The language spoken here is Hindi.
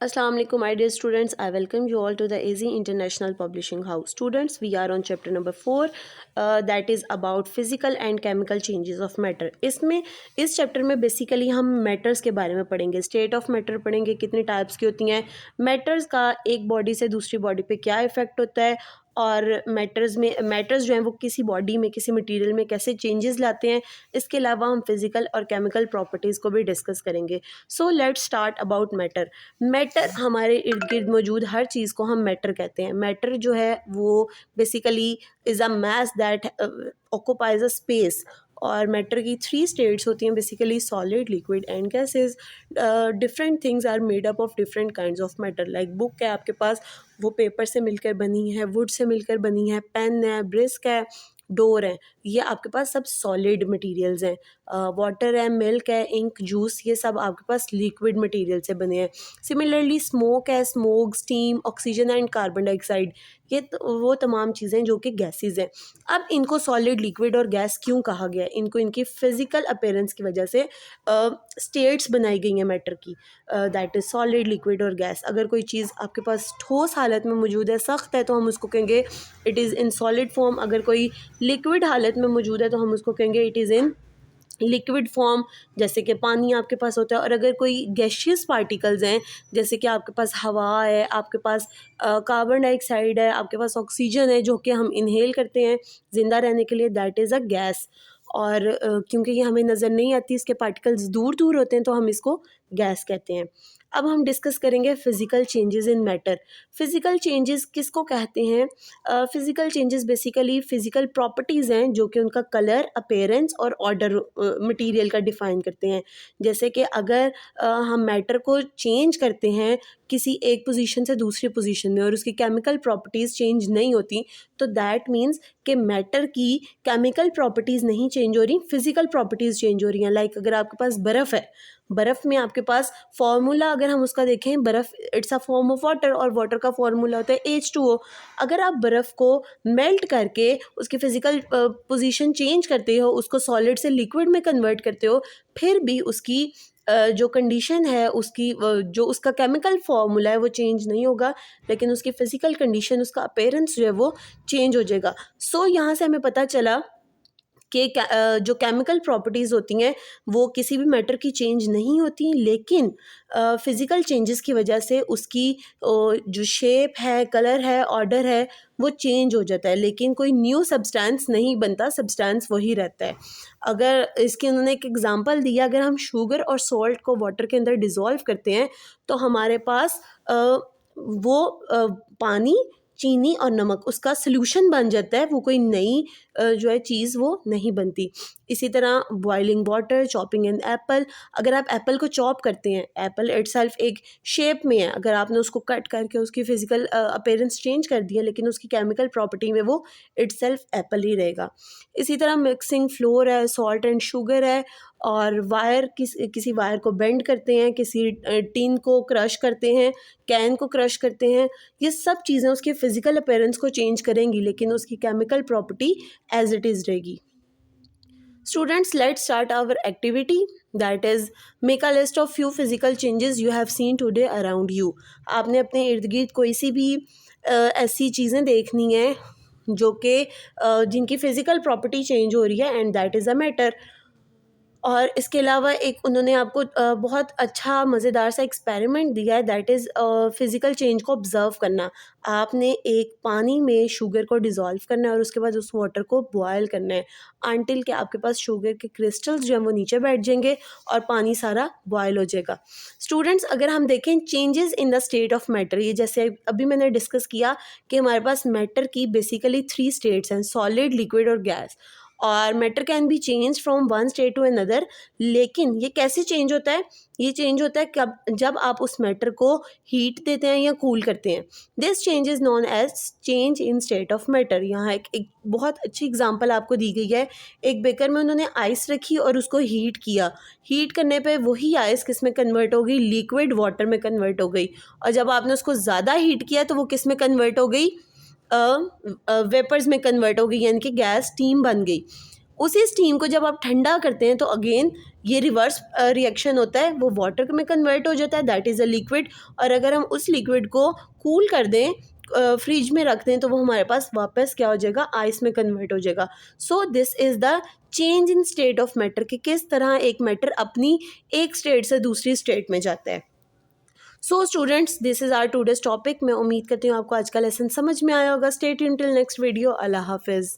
Assalamu alaikum, my dear students. I welcome you all to the AZ International Publishing House. Students, we are on chapter number 4, that is about physical and chemical changes of matter. इस चैप्टर में बेसिकली हम मैटर्स के बारे में पढ़ेंगे, स्टेट ऑफ मैटर पढ़ेंगे, कितनी टाइप्स की होती हैं, मैटर्स का एक बॉडी से दूसरी बॉडी पे क्या इफेक्ट होता है, और मैटर्स जो हैं वो किसी बॉडी में, किसी मटेरियल में कैसे चेंजेस लाते हैं. इसके अलावा हम फिजिकल और केमिकल प्रॉपर्टीज़ को भी डिस्कस करेंगे. So let's start about matter. Matter हमारे इर्द गिर्द मौजूद हर चीज़ को हम मैटर कहते हैं. मैटर जो है वो basically is a mass that occupies a space. और मैटर की 3 स्टेट्स होती हैं basically: solid, liquid and gases. Different things are made up of different kinds of matter. Like book है आपके पास, वो पेपर से मिलकर बनी है, वुड से मिलकर बनी है, पेन है, ब्रिस्क है, डोर है, ये आपके पास सब सॉलिड मटेरियल्स हैं. वाटर है, मिल्क है, इंक, जूस, ये सब आपके पास लिक्विड मटेरियल से बने हैं. सिमिलरली स्मोक है, smoke, steam, oxygen and carbon dioxide, ये वो तमाम चीज़ें जो कि गैसेस हैं. अब इनको सॉलिड, लिक्विड और गैस क्यों कहा गया है? इनको इनकी फिजिकल अपीयरेंस की वजह से स्टेट्स बनाई गई हैं मैटर की, दैट इज़ सॉलिड, लिक्विड और गैस. अगर कोई चीज़ आपके पास ठोस हालत में मौजूद है, सख्त है, तो हम उसको कहेंगे it is in solid form. अगर कोई लिक्विड हालत में मौजूद है तो हम उसको कहेंगे it is in liquid form, जैसे कि पानी आपके पास होता है. और अगर कोई गैशियस पार्टिकल्स हैं, जैसे कि आपके पास हवा है, आपके पास कार्बन डाइऑक्साइड है, आपके पास ऑक्सीजन है जो कि हम इनहेल करते हैं ज़िंदा रहने के लिए, दैट इज़ अ गैस. और क्योंकि ये हमें नज़र नहीं आती, इसके पार्टिकल्स दूर दूर होते हैं, तो हम इसको गैस कहते हैं. अब हम डिस्कस करेंगे physical changes in matter. Physical changes किसको कहते हैं? Physical changes basically physical properties हैं जो कि उनका कलर, अपीयरेंस और ऑर्डर मटेरियल का डिफ़ाइन करते हैं. जैसे कि अगर हम मैटर को चेंज करते हैं किसी एक पोजीशन से दूसरी पोजीशन में, और उसकी केमिकल प्रॉपर्टीज़ चेंज नहीं होती, तो दैट मीन्स कि मैटर की केमिकल प्रॉपर्टीज़ नहीं चेंज हो रही, फ़िज़िकल प्रॉपर्टीज़ चेंज हो रही हैं. लाइक अगर आपके पास बर्फ़ है, बर्फ़ में आपके पास फार्मूला अगर हम उसका देखें, बर्फ़ it's a form of water, और वाटर का फार्मूला होता है H2O. अगर आप बर्फ़ को मेल्ट करके उसकी फ़िज़िकल पोजीशन चेंज करते हो, उसको सॉलिड से लिक्विड में कन्वर्ट करते हो, फिर भी उसकी जो कंडीशन है, उसकी जो उसका केमिकल फार्मूला है वो चेंज नहीं होगा, लेकिन उसकी फ़िज़िकल कंडीशन, उसका अपीयरेंस जो है वो चेंज हो जाएगा. सो यहाँ से हमें पता चला कि जो केमिकल प्रॉपर्टीज़ होती हैं वो किसी भी मैटर की चेंज नहीं होती, लेकिन फ़िज़िकल चेंजेस की वजह से उसकी जो शेप है, कलर है, ऑर्डर है, वो चेंज हो जाता है, लेकिन कोई न्यू सब्सटेंस नहीं बनता, सब्सटेंस वही रहता है. अगर इसकी उन्होंने एक एग्जांपल दिया, अगर हम शुगर और सॉल्ट को वाटर के अंदर डिज़ोल्व करते हैं तो हमारे पास पानी, चीनी और नमक, उसका सॉल्यूशन बन जाता है, वो कोई नई जो है चीज़ वो नहीं बनती. इसी तरह boiling water, chopping an apple. अगर आप एप्पल को चॉप करते हैं, एप्पल इटसेल्फ एक शेप में है, अगर आपने उसको कट करके उसकी फ़िज़िकल अपीयरेंस चेंज कर दिया, लेकिन उसकी केमिकल प्रॉपर्टी में वो इटसेल्फ एप्पल ही रहेगा. इसी तरह मिक्सिंग फ्लोर है, सॉल्ट एंड शुगर है, और वायर किसी वायर को बेंड करते हैं, किसी टिन को क्रश करते हैं, कैन को क्रश करते हैं. ये सब चीज़ें उसके फ़िज़िकल अपीयरेंस को चेंज करेंगी, लेकिन उसकी chemical property as it is रहेगी. Students, let's start our activity, that is make a list of few physical changes you have seen today around you. आपने अपने इर्द गिर्द कोई सी भी ऐसी चीज़ें देखनी है जो कि जिनकी फ़िज़िकल प्रॉपर्टी चेंज हो रही है, and that is a matter. और इसके अलावा एक उन्होंने आपको बहुत अच्छा मज़ेदार सा एक्सपेरिमेंट दिया है, दैट इज़ फ़िज़िकल चेंज को ऑब्ज़र्व करना. आपने एक पानी में शुगर को डिज़ोल्व करना है और उसके बाद उस वाटर को बॉयल करना है अनटिल कि आपके पास शुगर के क्रिस्टल्स जो हैं वो नीचे बैठ जाएंगे और पानी सारा बॉयल हो जाएगा. स्टूडेंट्स, अगर हम देखें changes in the state of matter, ये जैसे अभी मैंने डिस्कस किया कि हमारे पास मैटर की बेसिकली 3 स्टेट्स हैं: सॉलिड, लिक्विड और गैस. और matter can be change from one state to another. लेकिन ये कैसे चेंज होता है? ये चेंज होता है कब, जब आप उस मैटर को हीट देते हैं या कूल करते हैं. This change is known as change in state of matter. यहाँ एक बहुत अच्छी एग्जांपल आपको दी गई है. एक बेकर में उन्होंने आइस रखी और उसको हीट किया. हीट करने पे वही आइस किस में कन्वर्ट हो गई? लिक्विड वाटर में कन्वर्ट हो गई. और जब आपने उसको ज़्यादा हीट किया तो वो किस में कन्वर्ट हो गई? वेपर्स में कन्वर्ट हो गई, यानी कि गैस, स्टीम बन गई. उसी स्टीम को जब आप ठंडा करते हैं तो अगेन ये रिवर्स रिएक्शन होता है, वो वाटर में कन्वर्ट हो जाता है, दैट इज़ अ लिक्विड। और अगर हम उस लिक्विड को कूल कर दें, फ्रिज में रख दें, तो वो हमारे पास वापस क्या हो जाएगा, आइस में कन्वर्ट हो जाएगा। So this is the change in state of matter, कि किस तरह एक मैटर अपनी एक स्टेट से दूसरी स्टेट में जाता है। So students, this is our today's topic. मैं उम्मीद करती हूँ आपको आज का लेसन समझ में आया होगा। Stay tuned till next video. अल्लाह हाफिज़।